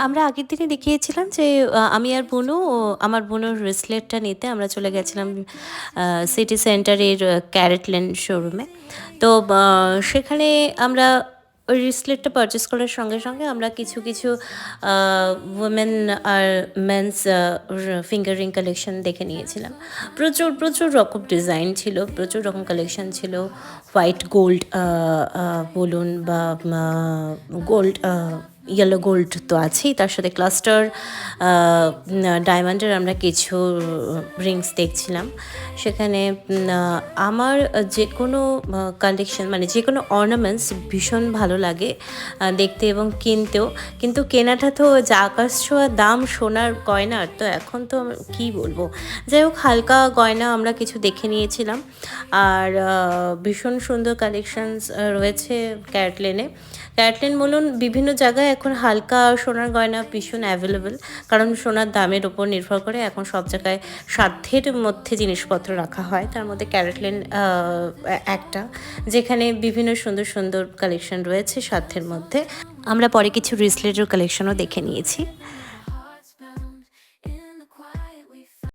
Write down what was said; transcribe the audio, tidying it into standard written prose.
আমরা আগের দিনে দেখিয়েছিলাম যে আমি আর বুনু ও আমার বুনুর ব্রেসলেটটা নিতে আমরা চলে গেছিলাম সিটি সেন্টারের ক্যারেটল্যান্ড শোরুমে। তো সেখানে আমরা ওই ব্রেসলেটটা পারচেস করার সঙ্গে সঙ্গে আমরা কিছু কিছু উমেন আর মেন্স ফিঙ্গার রিং কালেকশন দেখে নিয়েছিলাম। প্রচুর প্রচুর রকম ডিজাইন ছিল, প্রচুর রকম কালেকশন ছিল। হোয়াইট গোল্ড বলুন বা গোল্ড, ইয়েলো গোল্ড তো আছেই, তার সাথে ক্লাস্টার ডায়মন্ডের আমরা কিছু রিংস দেখছিলাম সেখানে। আমার যে কোনো কালেকশন মানে যে কোনো অর্নামেন্টস ভীষণ ভালো লাগে দেখতে এবং কিনতেও, কিন্তু কেনাটা তো যা আকাশ ছোঁয়া দাম সোনার গয়নার, তো এখন তো কী বলবো। যাই হোক, হালকা গয়না আমরা কিছু দেখে নিয়েছিলাম। আর ভীষণ সুন্দর কালেকশনস রয়েছে ক্যারেটল্যান্ডে। ক্যারেটল্যান্ড বলুন, বিভিন্ন জায়গায় এখন হালকা সোনার গয়না ভীষণ অ্যাভেলেবেল, কারণ সোনার দামের ওপর নির্ভর করে এখন সব জায়গায় সাধ্যের মধ্যে জিনিসপত্র রাখা হয়। তার মধ্যে ক্যারেটল্যান্ড একটা, যেখানে বিভিন্ন সুন্দর সুন্দর কালেকশন রয়েছে সাধ্যের মধ্যে। আমরা পরে কিছু ব্রেসলেটের কালেকশনও দেখে নিয়েছি।